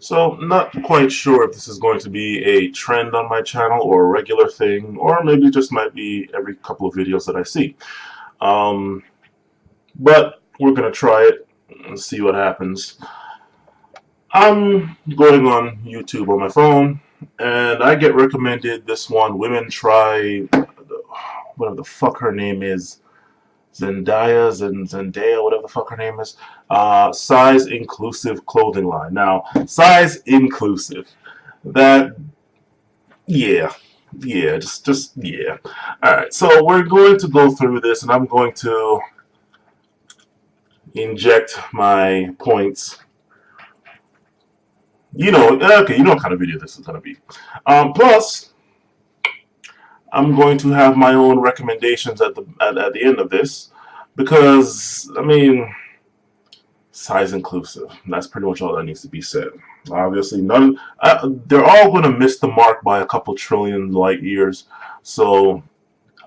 So, not quite sure if this is going to be a trend on my channel or a regular thing, or maybe just might be every couple of videos that I see. Um, but we're going to try it and see what happens. I'm going on YouTube on my phone, and I get recommended this one, Women Try, whatever the fuck her name is, Zendaya, whatever the fuck her name is, size inclusive clothing line. Now, size inclusive. That, yeah, just yeah. All right, so we're going to go through this, and I'm going to inject my points. Okay, you know what kind of video this is gonna be. Plus, I'm going to have my own recommendations at the end of this, because I mean, size inclusive. That's pretty much all that needs to be said. Obviously, they're all going to miss the mark by a couple trillion light years, so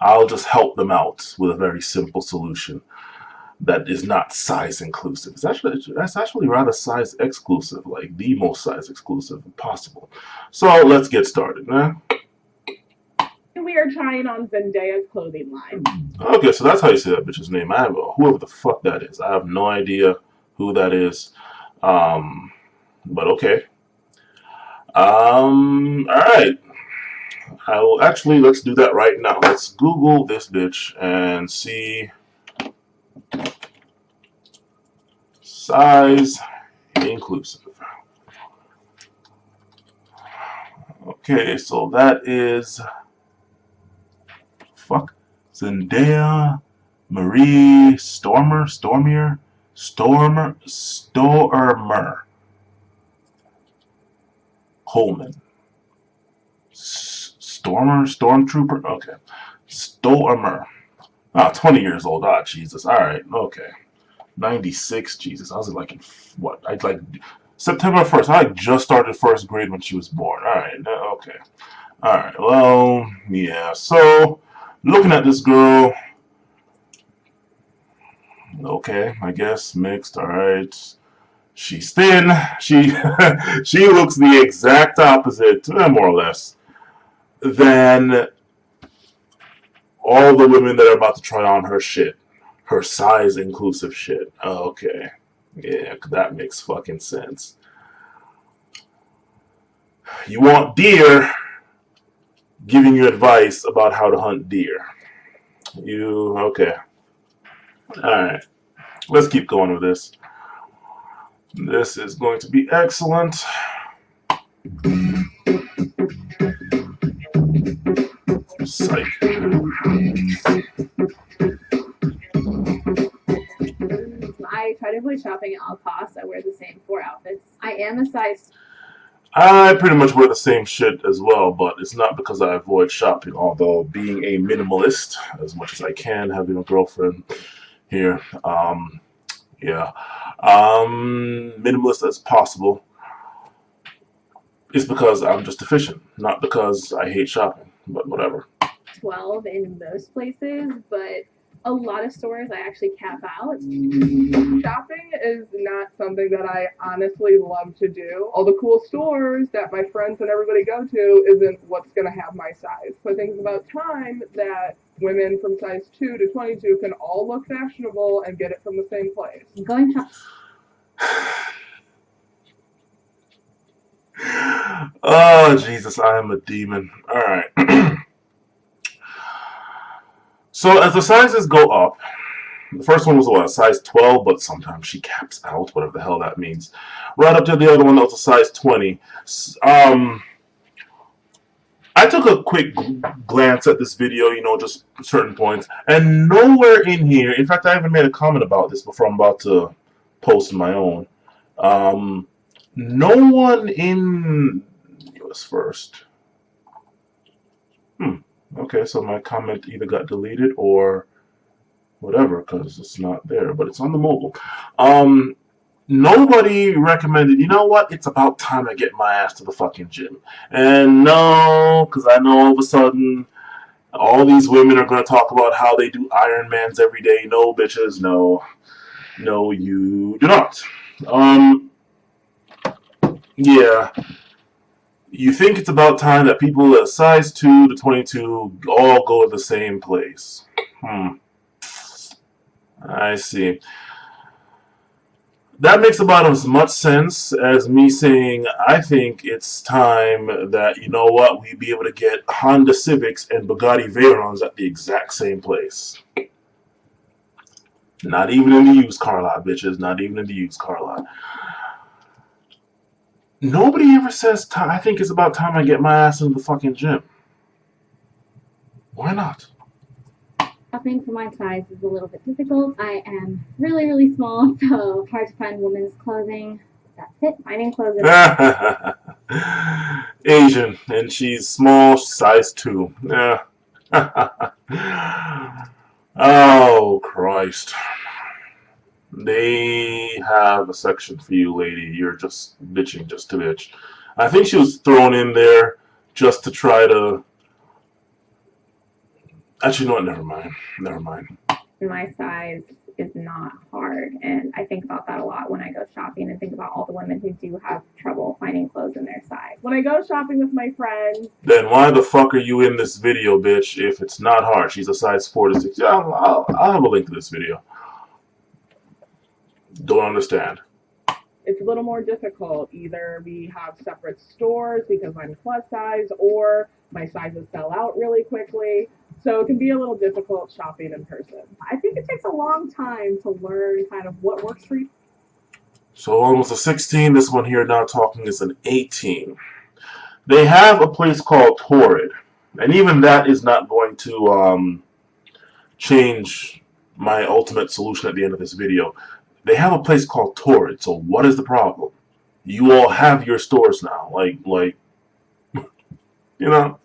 I'll just help them out with a very simple solution that is not size inclusive. That's actually rather size exclusive, like the most size exclusive possible. So let's get started, man. We are trying on Zendaya's clothing line. Okay, so that's how you say that bitch's name. I have whoever the fuck that is. I have no idea who that is. But okay. Alright. I will actually, let's do that right now. Let's Google this bitch and see size inclusive. Okay, so that is Zendaya Marie Stormer Coleman. Stormtrooper? Okay. Stormer. 20 years old. Jesus. Alright, okay. 96, Jesus. I was like, what? I'd like September 1st. I just started first grade when she was born. Alright, okay. Alright, well, yeah. So, looking at this girl, okay, I guess mixed. Alright. She's thin. She she looks the exact opposite, more or less, than all the women that are about to try on her shit. Her size inclusive shit. Okay. Yeah, that makes fucking sense. You want deer giving you advice about how to hunt deer. Okay. Alright. Let's keep going with this. This is going to be excellent. Psych. I try to avoid shopping at all costs. I wear the same 4 outfits. I am a size. I pretty much wear the same shit as well, but it's not because I avoid shopping, although being a minimalist as much as I can, having a girlfriend here, yeah, minimalist as possible, it's because I'm just efficient, not because I hate shopping, but whatever. 12 in most places, but a lot of stores I actually cap out. Shopping is not something that I honestly love to do. All the cool stores that my friends and everybody go to isn't what's going to have my size. So I think it's about time that women from size 2 to 22 can all look fashionable and get it from the same place. Going shop. Oh, Jesus, I am a demon. Alright. So as the sizes go up, the first one was what, a size 12, but sometimes she caps out, whatever the hell that means. Right up to the other one that was a size 20. I took a quick glance at this video, just certain points, and nowhere in here, in fact, I even made a comment about this before I'm about to post my own. No one in US First. Okay, so my comment either got deleted or whatever, because it's not there, but it's on the mobile. Nobody recommended, you know what, it's about time I get my ass to the fucking gym. And no, because I know all of a sudden all these women are going to talk about how they do Ironmans every day. No, bitches, no. No, you do not. Yeah. You think it's about time that people at size 2 to 22 all go to the same place. I see. That makes about as much sense as me saying I think it's time that, you know what, we be able to get Honda Civics and Bugatti Veyrons at the exact same place. Not even in the used car lot, bitches. Not even in the used car lot. Nobody ever says, I think it's about time I get my ass into the fucking gym. Why not? Shopping for my size is a little bit difficult. I am really, really small, so it's hard to find women's clothing that fit. Finding clothes that Asian, and she's small, size 2. Yeah. Oh, Christ. They have a section for you, lady. You're just bitching just to bitch. I think she was thrown in there just to try to... Actually, no, never mind. Never mind. My size is not hard, and I think about that a lot when I go shopping and think about all the women who do have trouble finding clothes in their size. When I go shopping with my friends, Then why the fuck are you in this video, bitch, if it's not hard? She's a size 4 to 6. Yeah, I'll have a link to this video. Don't understand. it's a little more difficult. Either we have separate stores because I'm plus size, or my sizes sell out really quickly. So it can be a little difficult shopping in person. I think it takes a long time to learn kind of what works for you. So almost a 16. This one here now talking is an 18. They have a place called Torrid, and even that is not going to change my ultimate solution at the end of this video. They have a place called Torrid, so what is the problem? You all have your stores now, like, you know.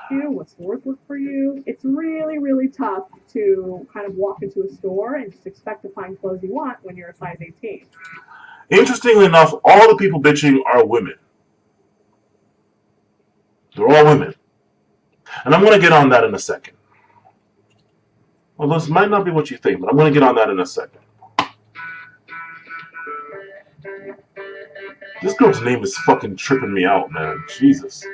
What stores work for you. It's really, really tough to kind of walk into a store and just expect to find clothes you want when you're a size 18. Interestingly enough, all the people bitching are women. They're all women. And I'm going to get on that in a second. Well, this might not be what you think, but I'm going to get on that in a second. This girl's name is fucking tripping me out, man. Jesus.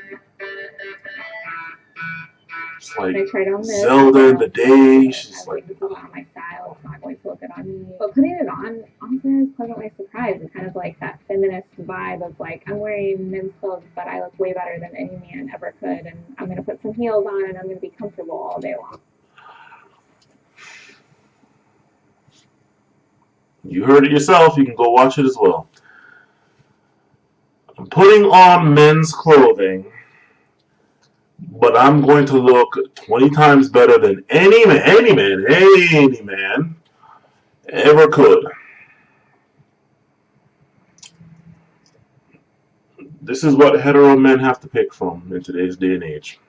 It's like Zelda in the day. She's like, this is not my style. It's not going to look good on me. But putting it on, honestly, I was pleasantly surprised. It's kind of like that feminist vibe of like, I'm wearing men's clothes, but I look way better than any man ever could, and I'm going to put some heels on, and I'm going to be comfortable all day long. You heard it yourself. You can go watch it as well. I'm putting on men's clothing, but I'm going to look 20 times better than any man ever could. This is what hetero men have to pick from in today's day and age.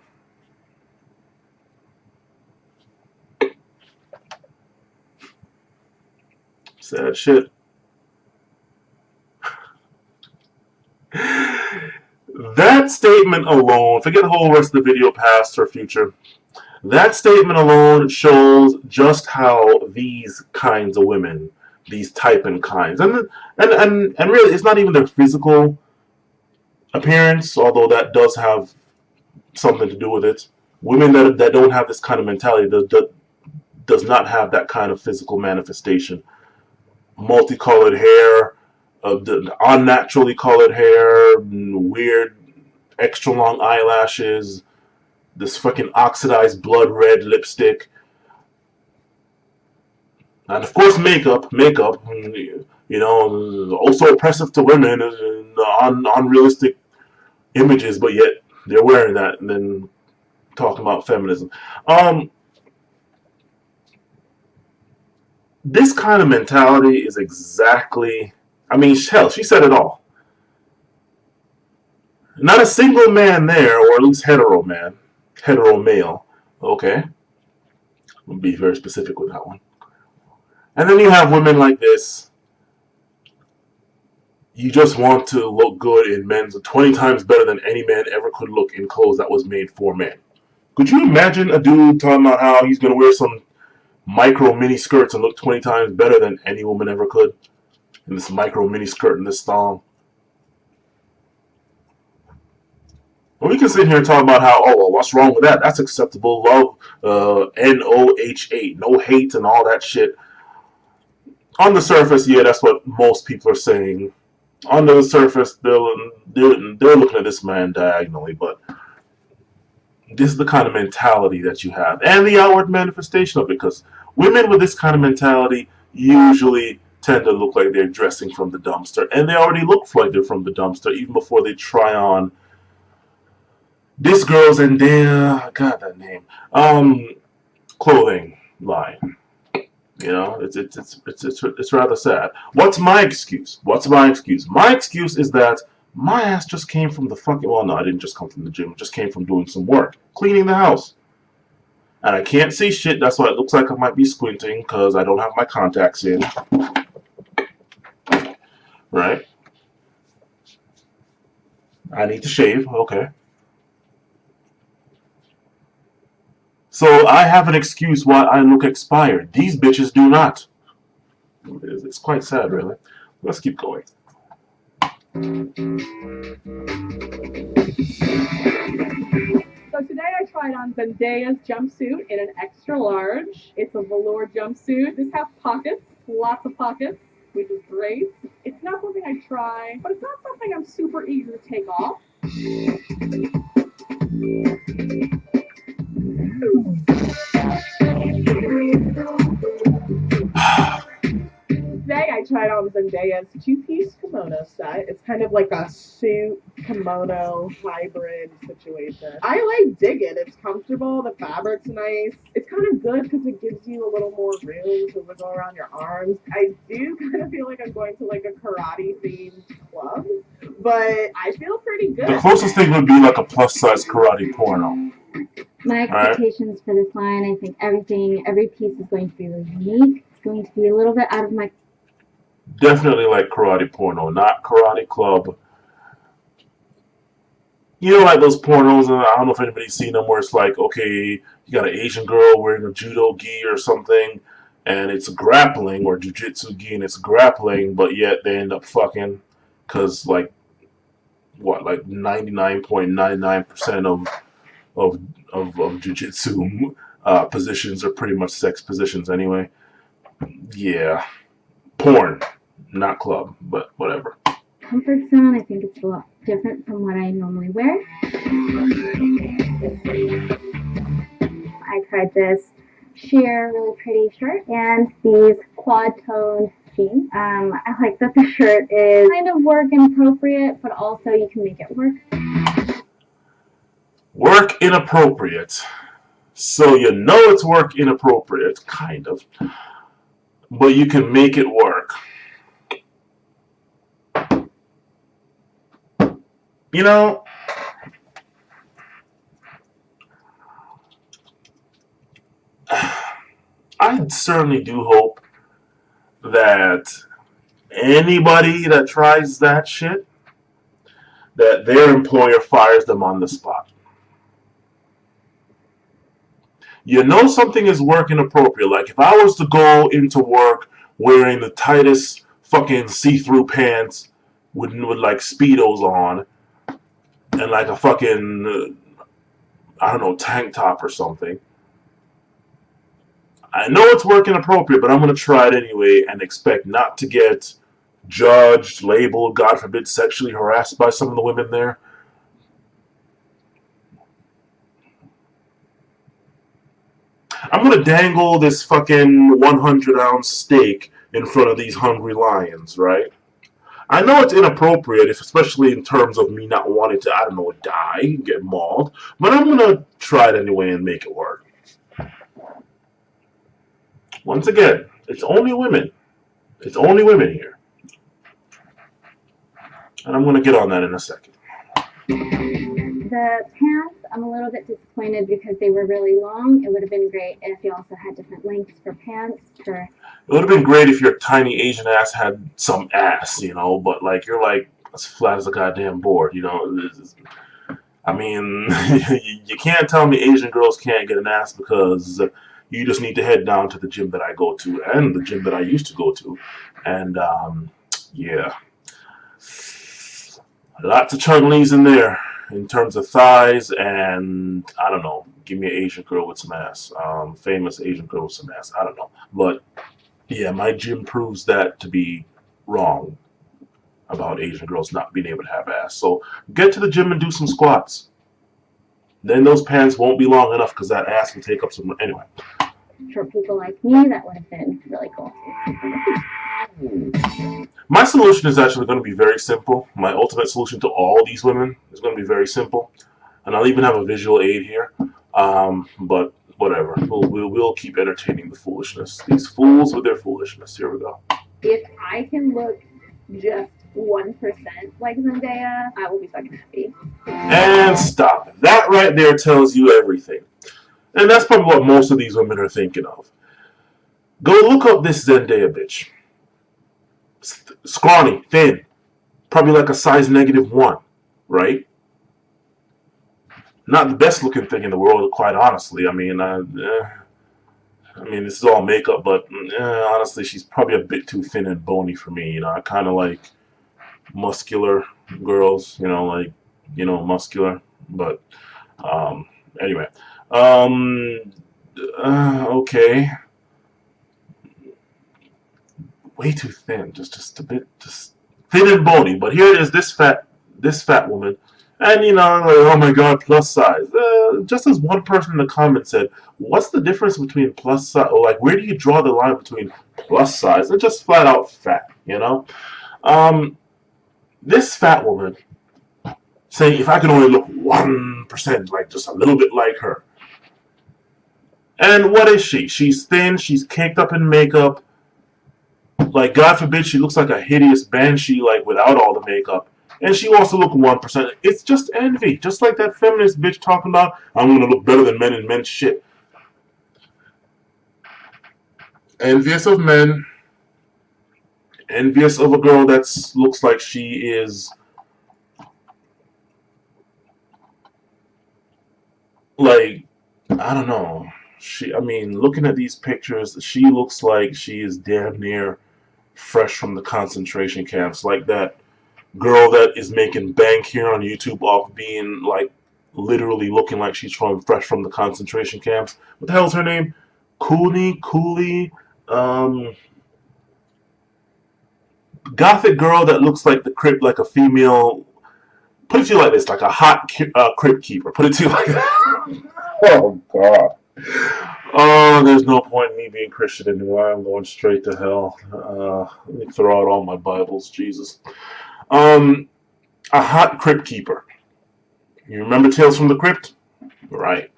Sad shit. That statement alone, forget the whole rest of the video, past or future. That statement alone shows just how these kinds of women, these type and kinds, and really, it's not even their physical appearance, although that does have something to do with it. Women that don't have this kind of mentality does not have that kind of physical manifestation. Multicolored hair, unnaturally colored hair, weird extra long eyelashes, this fucking oxidized blood red lipstick, and of course makeup, you know, also oppressive to women and unrealistic images, but yet they're wearing that and then talking about feminism. This kind of mentality is exactly, I mean, hell, she said it all. Not a single man there, or at least hetero male, okay? I'll be very specific with that one. And then you have women like this. You just want to look good in men's 20 times better than any man ever could look in clothes that was made for men. Could you imagine a dude talking about how he's going to wear some micro mini skirts and look 20 times better than any woman ever could? In this micro mini skirt and this thong. We can sit here and talk about how, oh, well, what's wrong with that? That's acceptable. Love, NOHA, no hate and all that shit. On the surface, yeah, that's what most people are saying. Under the surface, they're looking at this man diagonally, but this is the kind of mentality that you have. And the outward manifestation of it, because women with this kind of mentality usually tend to look like they're dressing from the dumpster. And they already look like they're from the dumpster even before they try on this girl's Zendaya, God, that name, clothing line. You know, it's rather sad. What's my excuse? What's my excuse? My excuse is that my ass just came from the fucking, well, no, I didn't just come from the gym. I just came from doing some work, cleaning the house. And I can't see shit. That's why it looks like I might be squinting, because I don't have my contacts in. Right? I need to shave. Okay. So I have an excuse why I look expired. These bitches do not. It's quite sad, really. Let's keep going. So today I tried on Zendaya's jumpsuit in an extra large. It's a velour jumpsuit. This has pockets, lots of pockets, which is great. It's not something I try, but it's not something I'm super eager to take off. Today I tried on Zendaya's two-piece kimono set. It's kind of like a suit kimono hybrid situation. I dig it. It's comfortable. The fabric's nice. It's kind of good because it gives you a little more room to wiggle around your arms. I do kind of feel like I'm going to like a karate-themed club, but I feel pretty good. The closest thing would be like a plus-size karate porno. My expectations for this line, I think every piece is going to be really unique. It's going to be a little bit out of my... Definitely like karate porno, not karate club. You know, like those pornos, and I don't know if anybody's seen them, where it's like, okay, you got an Asian girl wearing a judo gi or something, and it's grappling, or jujitsu gi, and it's grappling, but yet they end up fucking, because like, what, like 99.99% of jujitsu positions are pretty much sex positions anyway. Yeah. Porn, not club, but whatever. Comfort zone, I think it's a lot different from what I normally wear. I tried this sheer, really pretty shirt and these quad-toned jeans. I like that the shirt is kind of work inappropriate, but also you can make it work. Work inappropriate. So you know it's work inappropriate, kind of. But you can make it work. You know, I certainly do hope that anybody that tries that shit, that their employer fires them on the spot. You know something is work inappropriate. Like if I was to go into work wearing the tightest fucking see-through pants with like Speedos on and like a fucking, I don't know, tank top or something. I know it's work inappropriate, but I'm going to try it anyway and expect not to get judged, labeled, God forbid, sexually harassed by some of the women there. I'm going to dangle this fucking 100-ounce steak in front of these hungry lions, right? I know it's inappropriate, especially in terms of me not wanting to, I don't know, die, get mauled, but I'm going to try it anyway and make it work. Once again, it's only women. It's only women here. And I'm going to get on that in a second. The pants, I'm a little bit disappointed because they were really long. It would have been great if you also had different lengths for pants. It would have been great if your tiny Asian ass had some ass, you know, but like you're like as flat as a goddamn board, you know. I mean, you can't tell me Asian girls can't get an ass because you just need to head down to the gym that I go to and the gym that I used to go to. And, yeah. Lots of chun-lees in there. in terms of thighs, and I don't know. Give me an Asian girl with some ass. Famous Asian girl with some ass. I don't know. But yeah, my gym proves that to be wrong about Asian girls not being able to have ass. So get to the gym and do some squats. Then those pants won't be long enough because that ass will take up some. Anyway. For people like me, that would have been really cool. My solution is actually going to be very simple. My ultimate solution to all these women is going to be very simple. And I'll even have a visual aid here. But whatever. We'll keep entertaining the foolishness. These fools with their foolishness. Here we go. If I can look just 1% like Zendaya, I will be fucking happy. And stop. That right there tells you everything. And that's probably what most of these women are thinking of. Go look up this Zendaya bitch. Scrawny, thin, probably like a size -1, right? Not the best looking thing in the world, quite honestly. I mean, this is all makeup, but honestly, she's probably a bit too thin and bony for me. You know, I kind of like muscular girls. You know, like muscular. But anyway, okay. Way too thin, just a bit, just thin and bony. But here it is, this fat woman, and like, oh my god, plus size. Just as one person in the comments said, what's the difference between plus size, or like, where do you draw the line between plus size and just flat out fat? This fat woman saying, if I can only look 1%, like just a little bit like her. And what is she? She's thin. She's caked up in makeup. Like, God forbid she looks like a hideous banshee, like, without all the makeup. And she wants to look 1%. It's just envy. Just like that feminist bitch talking about, I'm going to look better than men and men's shit. Envious of men. Envious of a girl that looks like she is, like, I don't know. Looking at these pictures, she looks like she is damn near fresh from the concentration camps. Like that girl that is making bank here on YouTube off being, like, literally looking like she's fresh from the concentration camps. What the hell's her name? Cooley. Gothic girl that looks like the crypt, like a female. Put it to you like this, like a hot crypt keeper. Put it to you like that. Oh God. Oh, there's no point in me being Christian anymore. I'm going straight to hell. Let me throw out all my Bibles, Jesus. A hot crypt keeper. You remember Tales from the Crypt? Right.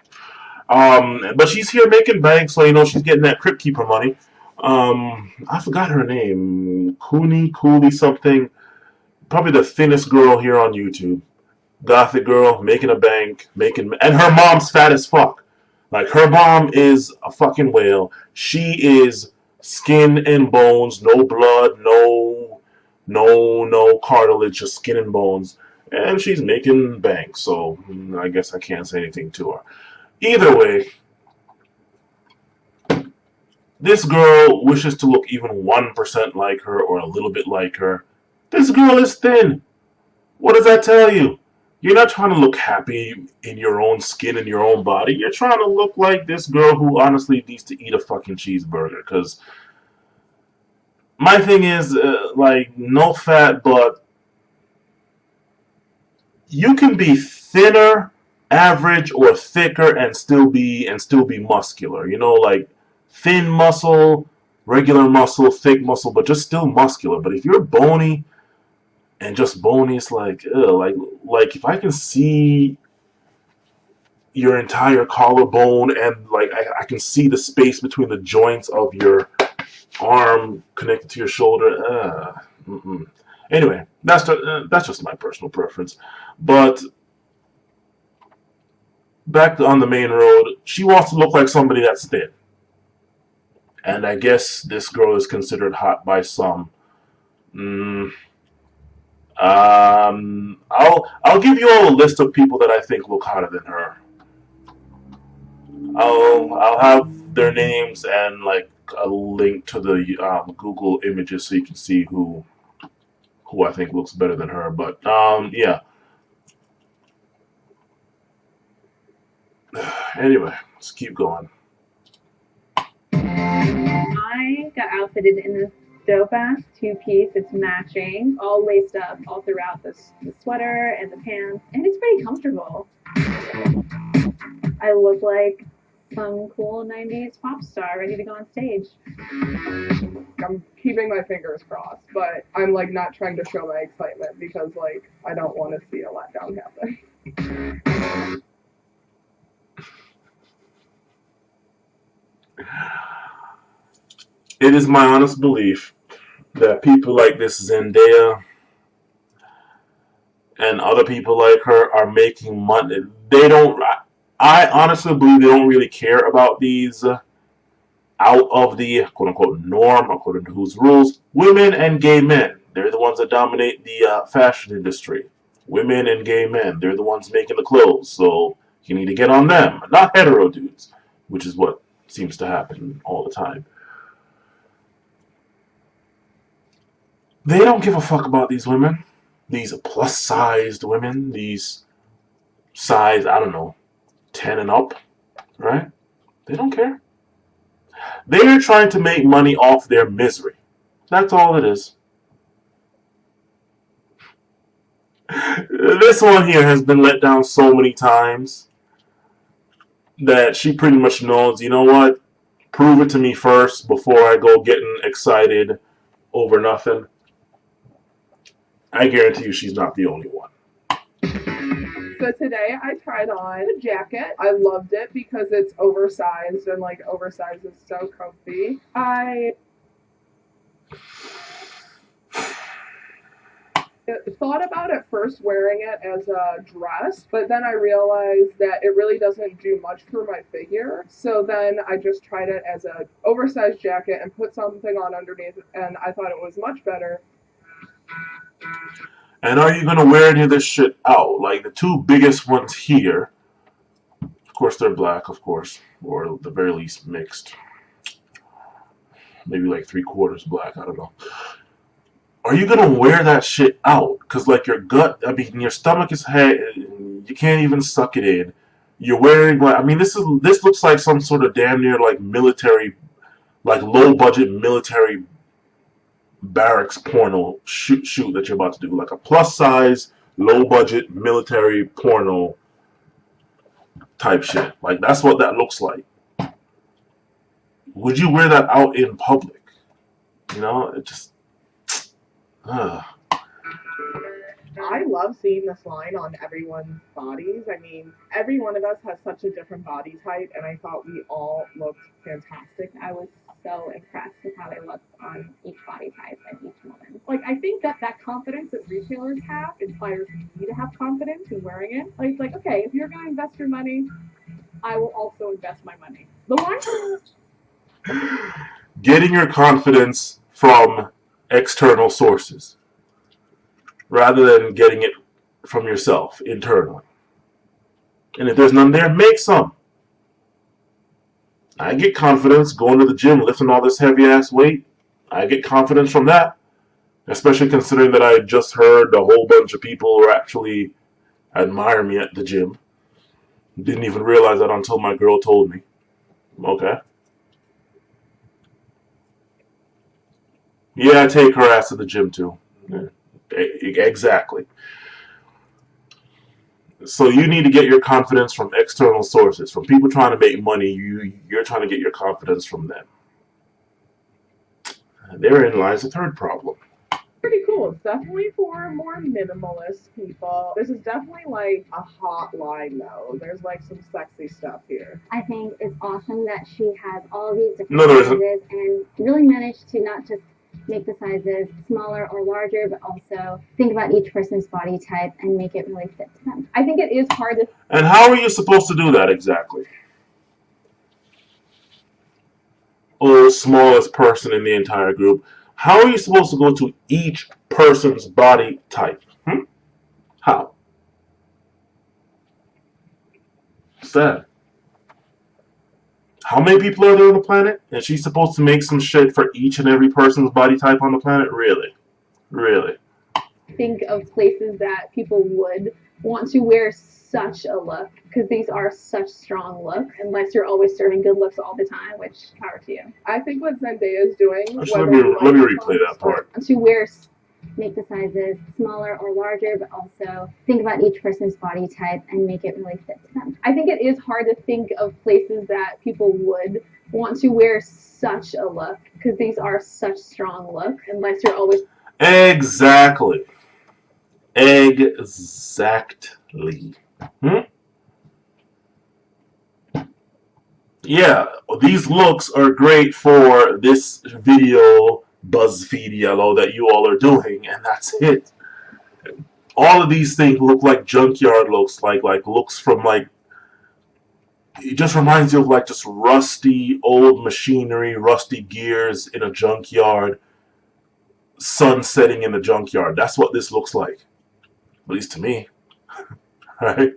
But she's here making bank, so she's getting that crypt keeper money. I forgot her name. Cooley something. Probably the thinnest girl here on YouTube. Gothic girl, making a bank, and her mom's fat as fuck. Like, her mom is a fucking whale. She is skin and bones, no blood, no cartilage, just skin and bones. And she's making bank, so I guess I can't say anything to her. Either way, this girl wishes to look even 1% like her or a little bit like her. This girl is thin. What does that tell you? You're not trying to look happy in your own skin and your own body. You're trying to look like this girl who honestly needs to eat a fucking cheeseburger. Because my thing is, like, no fat, but you can be thinner, average, or thicker and still be muscular. Like thin muscle, regular muscle, thick muscle, but just still muscular. But if you're bony and just bony, it's like, like if I can see your entire collarbone and like I can see the space between the joints of your arm connected to your shoulder. Anyway, that's just my personal preference. But back on the main road, she wants to look like somebody that's thin. And I guess this girl is considered hot by some. I'll give you all a list of people that I think look hotter than her. I'll have their names and like a link to the Google images so you can see who I think looks better than her. But yeah, Anyway, let's keep going. I got outfitted in this dope ass two-piece. It's matching, all laced up all throughout the sweater and the pants, and it's pretty comfortable. I look like some cool 90s pop star ready to go on stage. I'm keeping my fingers crossed, but I'm like not trying to show my excitement because like I don't want to see a letdown happen. It is my honest belief that people like this Zendaya and other people like her are making money. They don't. I honestly believe they don't really care about these out of the quote unquote norm, according to whose rules. Women and gay men. They're the ones that dominate the fashion industry. Women and gay men. They're the ones making the clothes. So you need to get on them, not hetero dudes, which is what seems to happen all the time. They don't give a fuck about these women. These plus-sized women. These size, I don't know, 10 and up, right? They don't care. They're trying to make money off their misery. That's all it is. This one here has been let down so many times that she pretty much knows, you know what? Prove it to me first before I go getting excited over nothing. I guarantee you she's not the only one. So today I tried on a jacket. I loved it because it's oversized and like oversized is so comfy. I thought about at first wearing it as a dress, but then I realized that it really doesn't do much for my figure. So then I just tried it as an oversized jacket and put something on underneath, and I thought it was much better. And are you going to wear any of this shit out? Like the two biggest ones here, of course they're black, of course, or at the very least mixed. Maybe like 3/4 black, I don't know. Are you going to wear that shit out? Because like your gut, I mean your stomach is head, you can't even suck it in. You're wearing, I mean this looks like some sort of damn near like military, like low budget military barracks porno shoot that you're about to do, like a plus size low budget military porno type shit. Like that's what that looks like. Would you wear that out in public? You know, it just I love seeing this line on everyone's bodies. I mean, every one of us has such a different body type, and I thought we all looked fantastic. I was so impressed with how they looked on each body type and each woman. Like, I think that confidence that retailers have inspires me to have confidence in wearing it. Like, it's like, okay, if you're going to invest your money, I will also invest my money. The one? Getting your confidence from external sources rather than getting it from yourself internally. And if there's none there, make some. I get confidence going to the gym, lifting all this heavy ass weight. I get confidence from that, especially considering that I just heard a whole bunch of people who actually admire me at the gym. Didn't even realize that until my girl told me. Okay. Yeah, I take her ass to the gym too. Yeah. Exactly. So you need to get your confidence from external sources, from people trying to make money. You're trying to get your confidence from them. And therein lies the third problem. Pretty cool. It's definitely for more minimalist people. This is definitely like a hot line though. There's like some sexy stuff here. I think it's awesome that she has all these different No, there isn't. sizes and really managed to not just make the sizes smaller or larger, but also think about each person's body type and make it really fit to them. I think it is hard to... And how are you supposed to do that exactly? Oh, smallest person in the entire group. How are you supposed to go to each person's body type? How? Sad. How many people are there on the planet? And she's supposed to make some shit for each and every person's body type on the planet? Really? Really? think of places that people would want to wear such a look, because these are such strong looks, unless you're always serving good looks all the time, which power to you. I think what Zendaya is doing. Actually, let me replay that part. To wear make the sizes smaller or larger, but also think about each person's body type and make it really fit to them. I think it is hard to think of places that people would want to wear such a look, because these are such strong looks, unless you're always... Exactly. Yeah, these looks are great for this video BuzzFeed yellow that you all are doing, and that's it. All of these things look like junkyard looks, like looks from like, it just reminds you of like just rusty old machinery, rusty gears in a junkyard, sun setting in the junkyard. That's what this looks like, at least to me. Right?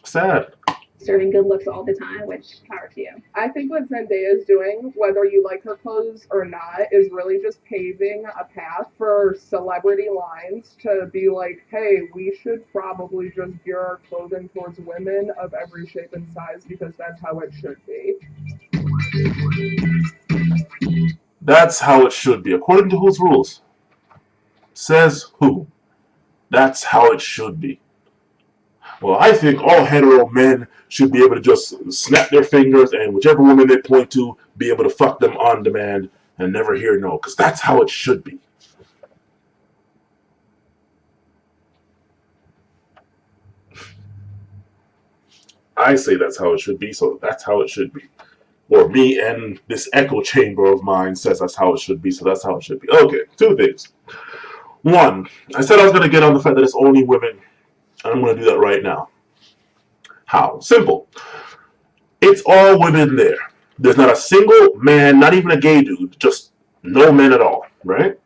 Sad. Serving good looks all the time, which power to you. I think what Zendaya is doing, whether you like her clothes or not, is really just paving a path for celebrity lines to be like, hey, we should probably just gear our clothing towards women of every shape and size because that's how it should be. That's how it should be. According to whose rules? Says who? That's how it should be. Well, I think all hetero men should be able to just snap their fingers and whichever woman they point to, be able to fuck them on demand and never hear no, because that's how it should be. I say that's how it should be, so that's how it should be. Or me and this echo chamber of mine says that's how it should be, so that's how it should be. Okay, two things. One, I said I was going to get on the fact that it's only women. I'm going to do that right now. How? Simple. It's all women there. There's not a single man, not even a gay dude, just no men at all, right?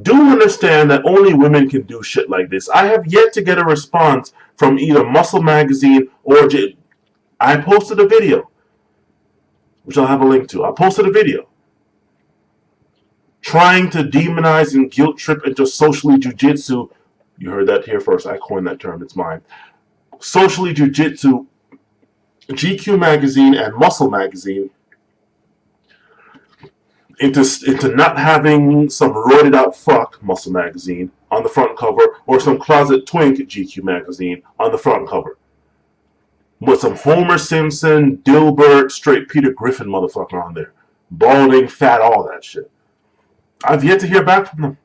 Do understand that only women can do shit like this. I have yet to get a response from either Muscle Magazine or I posted a video, which I'll have a link to. I posted a video trying to demonize and guilt trip into socially jujitsu. You heard that here first. I coined that term. It's mine. Socially Jiu-Jitsu, GQ magazine and Muscle magazine into not having some roided out fuck Muscle magazine on the front cover or some closet twink GQ magazine on the front cover with some Homer Simpson, Dilbert, straight Peter Griffin motherfucker on there. Balding, fat, all that shit. I've yet to hear back from them.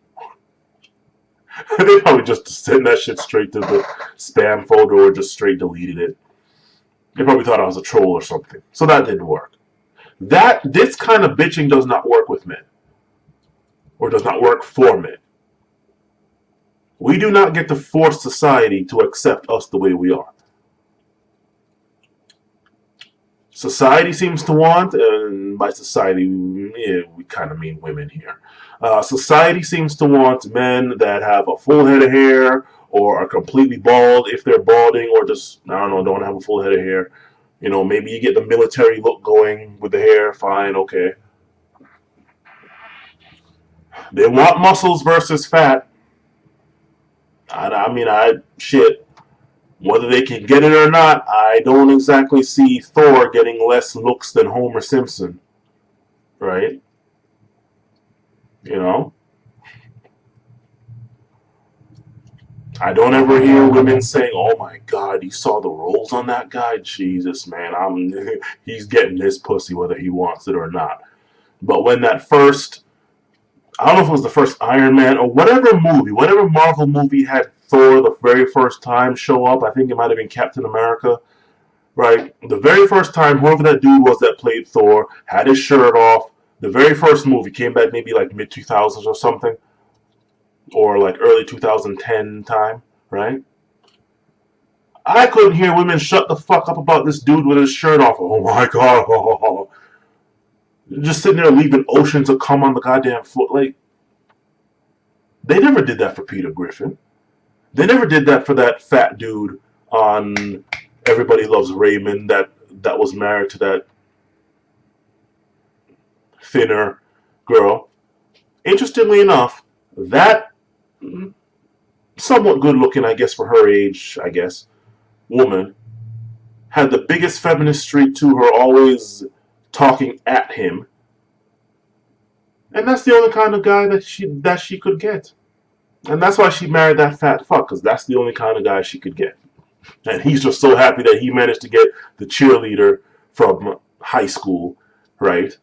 They probably just sent that shit straight to the spam folder or just straight deleted it. They probably thought I was a troll or something. So that didn't work. This kind of bitching does not work with men. Or does not work for men. We do not get to force society to accept us the way we are. Society seems to want, and by society, we kind of mean women here. Society seems to want men that have a full head of hair or are completely bald if they're balding or just, I don't know, don't have a full head of hair. You know, maybe you get the military look going with the hair, fine, okay. They want muscles versus fat. Shit. Whether they can get it or not, I don't exactly see Thor getting less looks than Homer Simpson. Right? You know? I don't ever hear women saying, oh my god, you saw the rolls on that guy? Jesus, man, he's getting this pussy whether he wants it or not. But when that first, I don't know if it was the first Iron Man or whatever Marvel movie had Thor the very first time show up, I think it might have been Captain America, right? The very first time, whoever that dude was that played Thor had his shirt off. The very first movie came back maybe like mid-2000s or something, or like early 2010 time, right? I couldn't hear women shut the fuck up about this dude with his shirt off. Oh my god. Just sitting there leaving oceans of cum on the goddamn floor. Like, they never did that for Peter Griffin. They never did that for that fat dude on Everybody Loves Raymond that was married to that thinner girl. Interestingly enough, that somewhat good looking, I guess, for her age, I guess, woman had the biggest feminist streak to her, always talking at him. And that's the only kind of guy that she could get. And that's why she married that fat fuck, because that's the only kind of guy she could get. And he's just so happy that he managed to get the cheerleader from high school, right?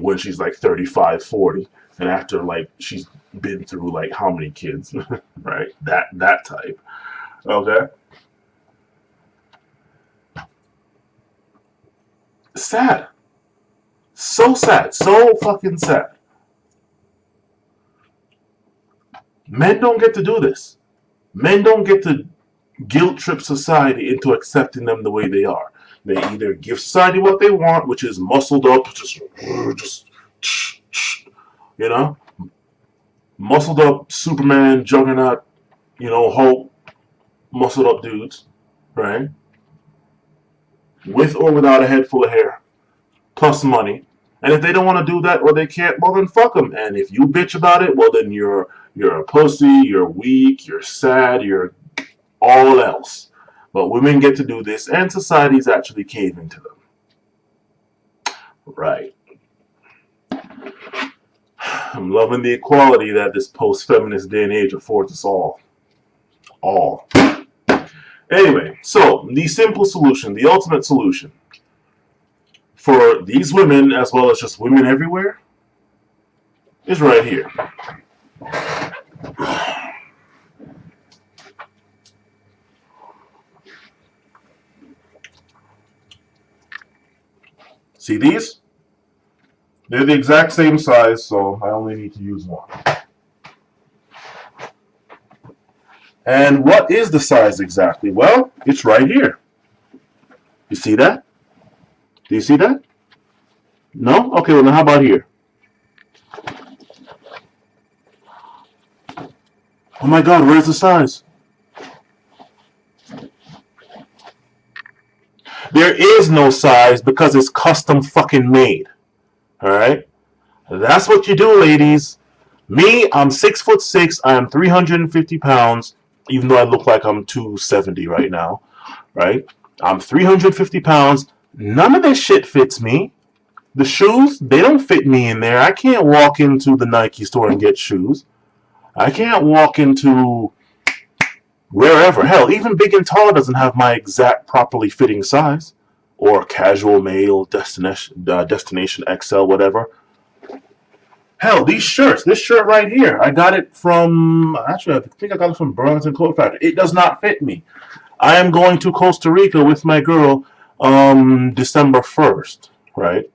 When she's like 35, 40. And after like she's been through like how many kids, right? That type. Okay? Sad. So sad. So fucking sad. Men don't get to do this. Men don't get to guilt trip society into accepting them the way they are. They either give society what they want, which is muscled up, just you know, muscled up Superman, Juggernaut, Hulk, muscled up dudes, right? With or without a head full of hair, plus money. And if they don't want to do that or they can't, well then fuck them. And if you bitch about it, well then you're a pussy, you're weak, you're sad, you're all else. But women get to do this, and society's actually caving to them. Right. I'm loving the equality that this post-feminist day and age affords us all. All. Anyway, so the simple solution, the ultimate solution for these women, as well as just women everywhere, is right here. See these? They're the exact same size, so I only need to use one. And what is the size exactly? Well, it's right here. You see that? Do you see that? No? Okay, well then how about here? Oh my god, where's the size? There is no size because it's custom fucking made. Alright? That's what you do, ladies. Me, I'm 6'6", I am 350 pounds, even though I look like I'm 270 right now. Right? I'm 350 pounds. None of this shit fits me. The shoes, they don't fit me in there. I can't walk into the Nike store and get shoes. I can't walk into wherever. Hell, even Big and Tall doesn't have my exact properly fitting size. Or casual male, destination XL, whatever. Hell, these shirts, this shirt right here, I got it from, actually, I think I got it from Burlington Coat Factory. It does not fit me. I am going to Costa Rica with my girl December 1st, right?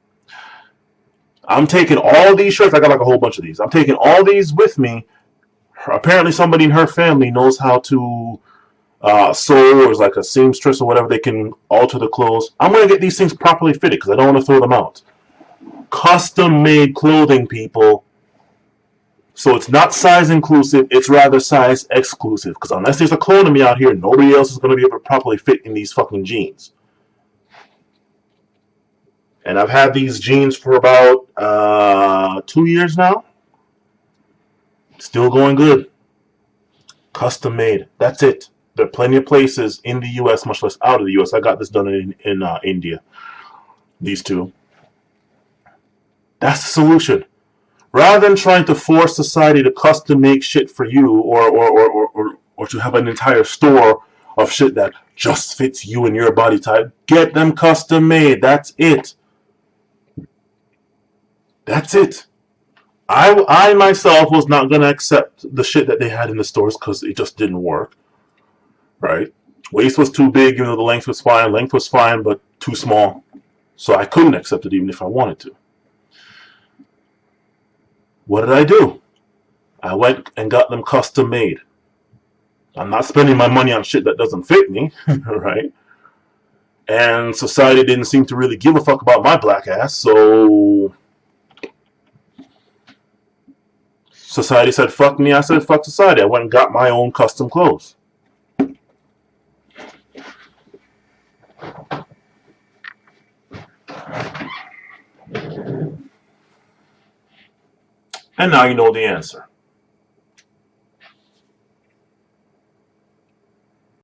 I'm taking all these shirts. I got like a whole bunch of these. I'm taking all these with me. Apparently somebody in her family knows how to sew, or is like a seamstress or whatever. They can alter the clothes. I'm going to get these things properly fitted because I don't want to throw them out. Custom-made clothing, people. So it's not size inclusive, it's rather size exclusive. Because unless there's a clone of me out here, nobody else is going to be able to properly fit in these fucking jeans. And I've had these jeans for about 2 years now. Still going good. Custom made. That's it. There are plenty of places in the U.S., much less out of the U.S. I got this done in India. These two. That's the solution. Rather than trying to force society to custom make shit for you, or to have an entire store of shit that just fits you and your body type, get them custom made. That's it. That's it. I myself was not going to accept the shit that they had in the stores because it just didn't work. Right? Waist was too big, even though the length was fine. Length was fine, but too small. So I couldn't accept it even if I wanted to. What did I do? I went and got them custom made. I'm not spending my money on shit that doesn't fit me, right? And society didn't seem to really give a fuck about my black ass, so society said fuck me, I said fuck society. I went and got my own custom clothes. And now you know the answer.